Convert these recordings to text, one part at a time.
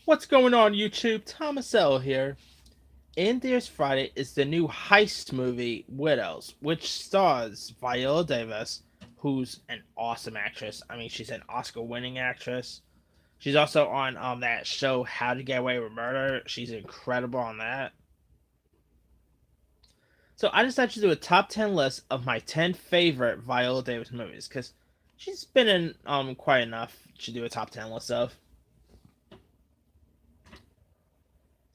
What's going on, YouTube? Thomas L here. In There's Friday is the new heist movie Widows, which stars Viola Davis, who's an awesome actress. I mean, she's an Oscar-winning actress. She's also on that show How to Get Away with Murder. She's incredible on that. So I decided to do a top 10 list of my 10 favorite Viola Davis movies because she's been in quite enough to do a top 10 list of.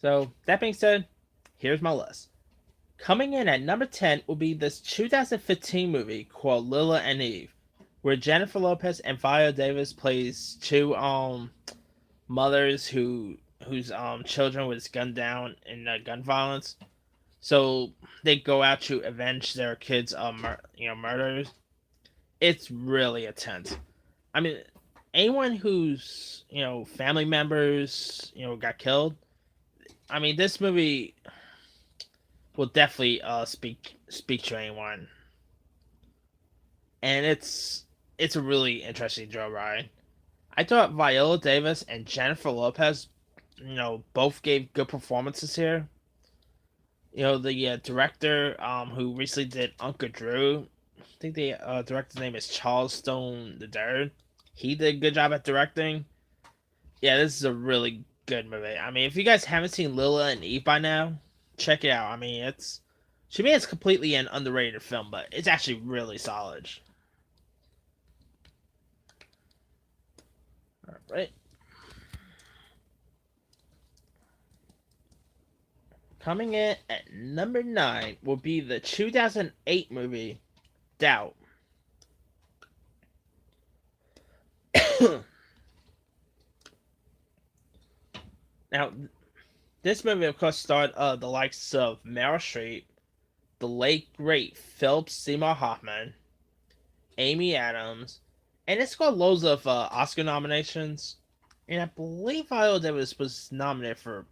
So that being said, here's my list. Coming in at number 10 will be this 2015 movie called Lila and Eve, where Jennifer Lopez and Viola Davis plays two mothers whose children was gunned down in gun violence. So they go out to avenge their kids' murders. It's really intense. I mean, anyone whose family members got killed. I mean, this movie will definitely speak to anyone, and it's a really interesting joke ride. I thought Viola Davis and Jennifer Lopez, both gave good performances here. The director who recently did Uncle Drew, I think the director's name is Charles Stone the Third. He did a good job at directing. Yeah, this is a really good movie. I mean, if you guys haven't seen Lila and Eve by now, check it out. I mean, to me it's completely an underrated film, but it's actually really solid. All right. Coming in at number 9 will be the 2008 movie Doubt. Now, this movie, of course, starred the likes of Meryl Streep, the late great Philip Seymour Hoffman, Amy Adams, and it's got loads of Oscar nominations. And I believe Viola Davis was nominated for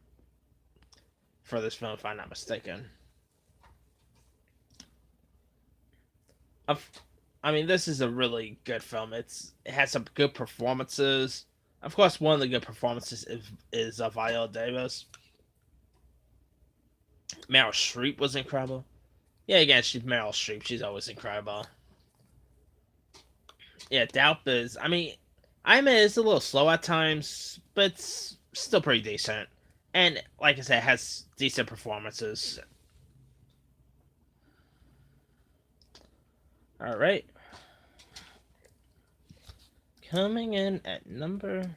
this film, if I'm not mistaken. I mean, this is a really good film. It has some good performances. Of course, one of the good performances is Viola Davis. Meryl Streep was incredible. Yeah, again, she's Meryl Streep. She's always incredible. Yeah, Doubt is. I mean, it's a little slow at times, but it's still pretty decent. And like I said, it has decent performances. All right. Coming in at number.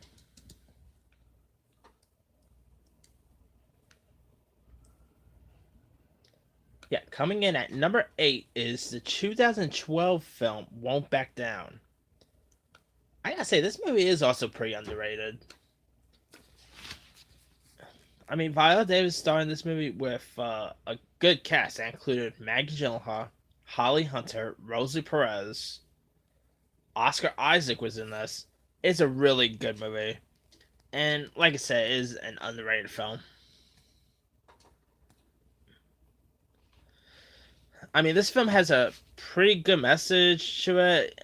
Yeah, coming in at number 8 is the 2012 film Won't Back Down. I gotta say, this movie is also pretty underrated. I mean, Viola Davis starred in this movie with a good cast that included Maggie Gyllenhaal, Holly Hunter, Rosie Perez, Oscar Isaac was in this. It's a really good movie. And like I said, it is an underrated film. I mean, this film has a pretty good message to it.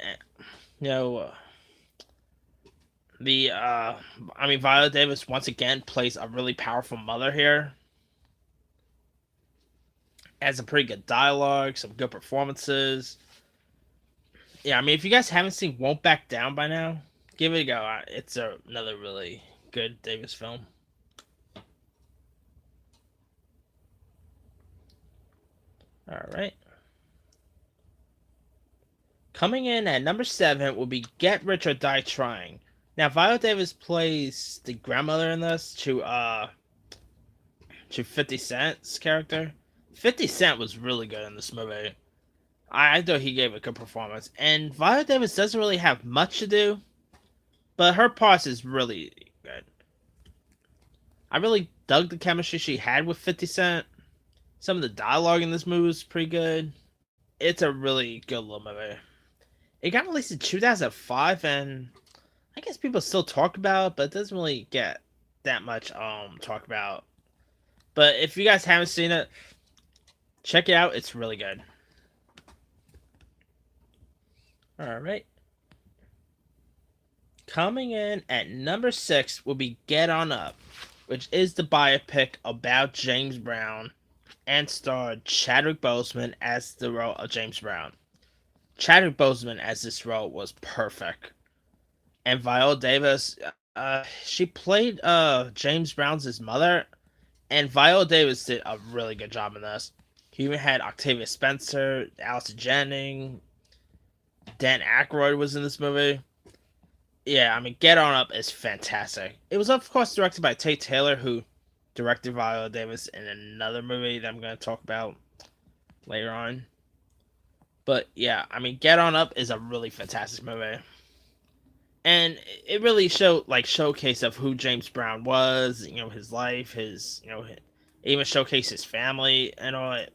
You know, Viola Davis once again plays a really powerful mother here. Has some pretty good dialogue, some good performances. Yeah, I mean, if you guys haven't seen Won't Back Down by now, give it a go. It's another really good Davis film. All right. Coming in at number 7 will be Get Rich or Die Trying. Now, Viola Davis plays the grandmother in this to 50 Cent's character. 50 Cent was really good in this movie. I thought he gave a good performance. And Viola Davis doesn't really have much to do, but her parts is really good. I really dug the chemistry she had with 50 Cent. Some of the dialogue in this movie was pretty good. It's a really good little movie. It got released in 2005, and I guess people still talk about it, but it doesn't really get that much talk about. But if you guys haven't seen it, check it out. It's really good. All right. Coming in at number 6 will be Get On Up. which is the biopic about James Brown and starred Chadwick Boseman as the role of James Brown. Chadwick Boseman as this role was perfect. And Viola Davis, she played James Brown's mother, and Viola Davis did a really good job in this. He even had Octavia Spencer, Allison Jennings, Dan Aykroyd was in this movie. Yeah, I mean, Get On Up is fantastic. It was, of course, directed by Tate Taylor, who directed Viola Davis in another movie that I'm going to talk about later on. But yeah, I mean, Get On Up is a really fantastic movie, and it really showcase of who James Brown was. You know, his life, his even showcase his family and all that.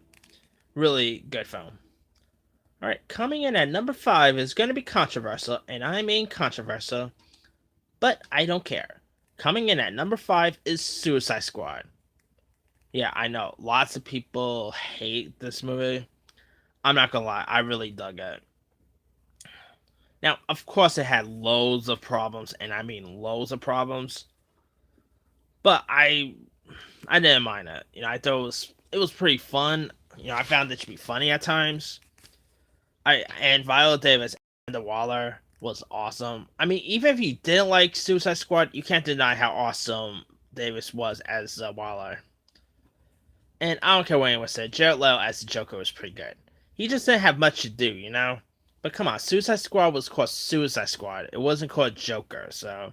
Really good film. All right, coming in at number 5 is going to be controversial, and I mean controversial, but I don't care. Coming in at number 5 is Suicide Squad. Yeah, I know lots of people hate this movie. I'm not gonna lie, I really dug it. Now, of course, it had loads of problems, and I mean loads of problems. But I didn't mind it. I thought it was pretty fun. I found it to be funny at times. And Viola Davis and the Waller was awesome. I mean, even if you didn't like Suicide Squad, you can't deny how awesome Davis was as Waller. And I don't care what anyone said, Jared Leto as the Joker was pretty good. He just didn't have much to do. But come on, Suicide Squad was called Suicide Squad. It wasn't called Joker, so.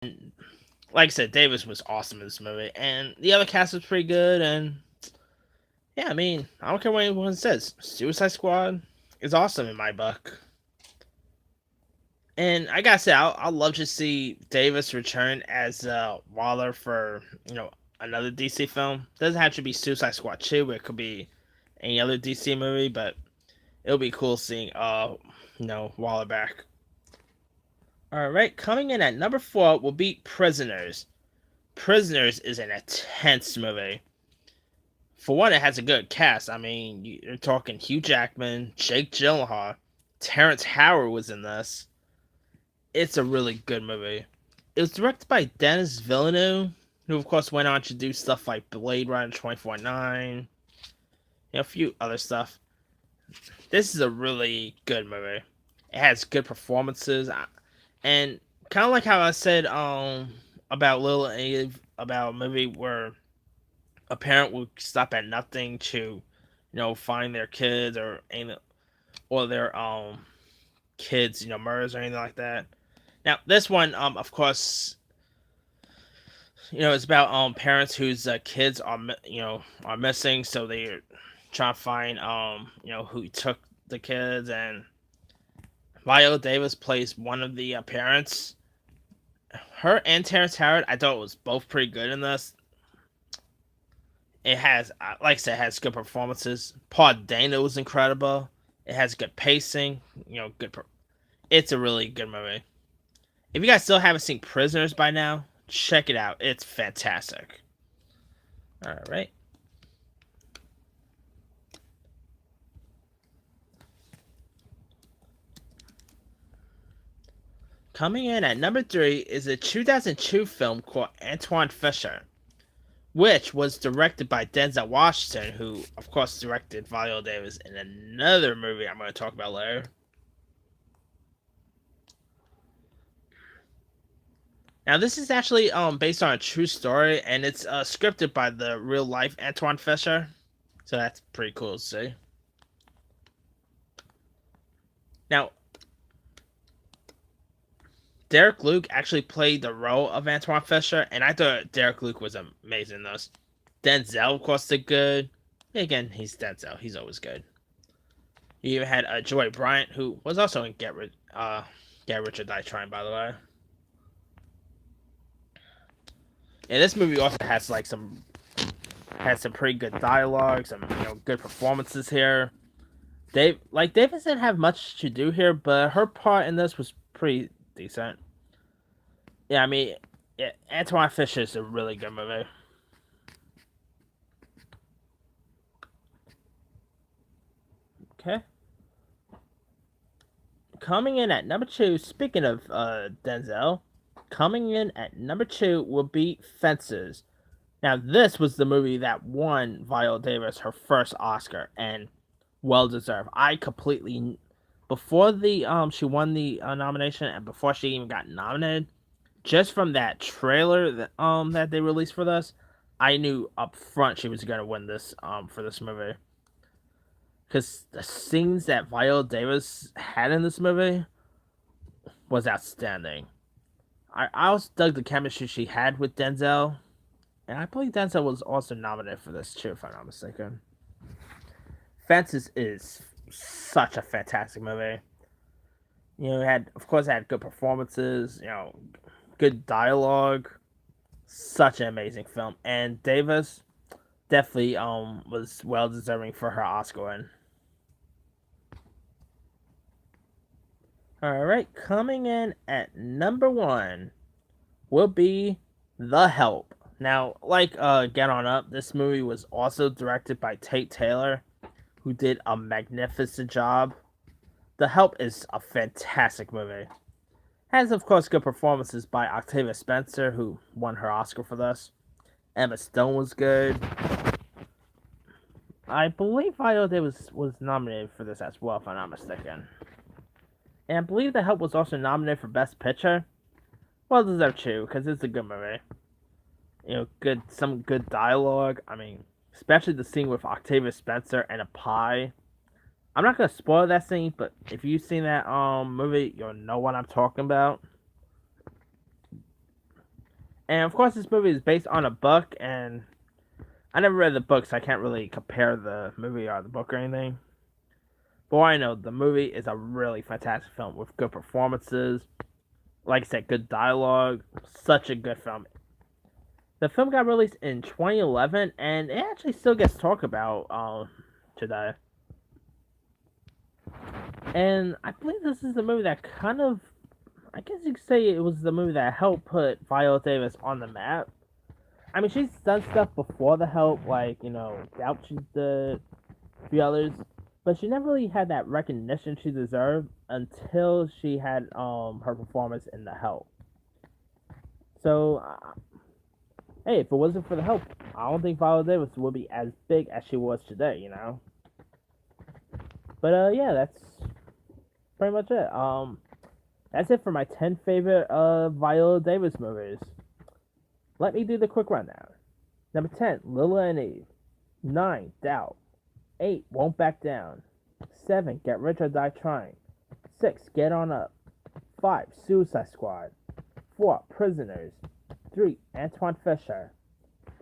Like I said, Davis was awesome in this movie, and the other cast was pretty good, and yeah, I mean, I don't care what anyone says. Suicide Squad is awesome in my book. And I gotta say, I'll love to see Davis return as Waller for, another DC film. Doesn't have to be Suicide Squad 2, it could be any other DC movie, but it'll be cool seeing, Waller back. Alright, coming in at number 4 will be Prisoners. Prisoners is an intense movie. For one, it has a good cast. I mean, you're talking Hugh Jackman, Jake Gyllenhaal, Terrence Howard was in this. It's a really good movie. It was directed by Denis Villeneuve, who of course went on to do stuff like Blade Runner 2049, a few other stuff. This is a really good movie. It has good performances, and kind of like how I said about Lil and Eve, about a movie where a parent would stop at nothing to, find their kids or their kids, murders or anything like that. Now this one, of course, it's about parents whose kids are missing, so they're trying to find who took the kids, and Viola Davis plays one of the parents. Her and Terrence Howard, I thought was both pretty good in this. It has, like I said, it has good performances. Paul Dano was incredible. It has good pacing. It's a really good movie. If you guys still haven't seen Prisoners by now, check it out. It's fantastic. All right. Coming in at number 3 is a 2002 film called Antoine Fisher, which was directed by Denzel Washington, who, of course, directed Viola Davis in another movie I'm going to talk about later. Now, this is actually based on a true story, and it's scripted by the real-life Antoine Fisher, so that's pretty cool to see. Now, Derek Luke actually played the role of Antoine Fisher, and I thought Derek Luke was amazing in this. Denzel, of course, did good. Again, he's Denzel. He's always good. You even had Joy Bryant, who was also in Get Rich or Die Trying, by the way. And this movie also has some pretty good dialogue, some good performances here. Davis didn't have much to do here, but her part in this was pretty decent. Yeah, I mean, Antoine Fisher is a really good movie. Okay. Coming in at number 2, speaking of Denzel, Coming in at number 2 will be Fences. Now, this was the movie that won Viola Davis her first Oscar, and well deserved. I completely before the she won the nomination and before she even got nominated, just from that trailer that they released for this, I knew up front she was gonna win this for this movie. Because the scenes that Viola Davis had in this movie was outstanding. I also dug the chemistry she had with Denzel, and I believe Denzel was also nominated for this too, if I'm not mistaken. Fences is such a fantastic movie. It had, of course, it had good performances. Good dialogue. Such an amazing film, and Davis definitely was well deserving for her Oscar win. All right, coming in at number 1 will be The Help. Now, like Get On Up, this movie was also directed by Tate Taylor, who did a magnificent job. The Help is a fantastic movie. Has, of course, good performances by Octavia Spencer, who won her Oscar for this. Emma Stone was good. I believe Viola Davis was nominated for this as well, if I'm not mistaken. And I believe The Help was also nominated for Best Picture. Well deserved too, because it's a good movie. Some good dialogue. I mean, especially the scene with Octavia Spencer and a pie. I'm not gonna spoil that scene, but if you've seen that movie, you'll know what I'm talking about. And of course, this movie is based on a book, and I never read the book, so I can't really compare the movie or the book or anything. But I know the movie is a really fantastic film with good performances. Like I said, good dialogue. Such a good film. The film got released in 2011, and it actually still gets talked about today. And I believe this is the movie that kind of, I guess you could say it was the movie that helped put Viola Davis on the map. I mean, she's done stuff before The Help, like, Doubt she's did, a few others, but she never really had that recognition she deserved until she had her performance in The Help. So, hey, if it wasn't for The Help, I don't think Viola Davis would be as big as she was today. But yeah, that's pretty much it. That's it for my 10 favorite Viola Davis movies. Let me do the quick rundown. Number 10, Lila and Eve. 9, Doubt. 8, Won't Back Down. 7, Get Rich or Die Trying. 6, Get On Up. 5, Suicide Squad. 4, Prisoners. 3, Antoine Fisher.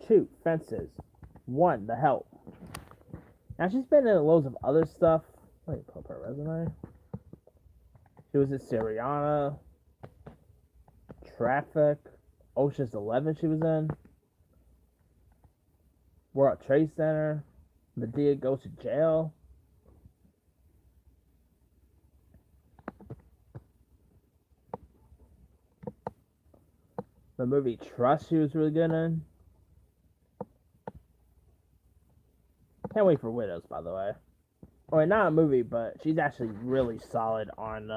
2, Fences. 1, The Help. Now, she's been in loads of other stuff. Let me pull up her resume. She was in Syriana, Traffic, Ocean's 11 she was in, World Trade Center, Medea Goes to Jail. The movie Trust she was really good in. Can't wait for Widows, by the way. Or not a movie, but she's actually really solid on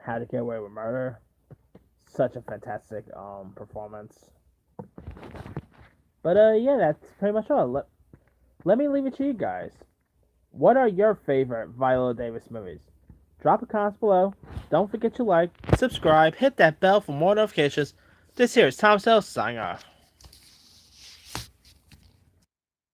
How to Get Away with Murder. Such a fantastic performance. But yeah, that's pretty much all. Let me leave it to you guys. What are your favorite Viola Davis movies? Drop a comment below. Don't forget to like, subscribe, hit that bell for more notifications. This here is Tom Sells signing off.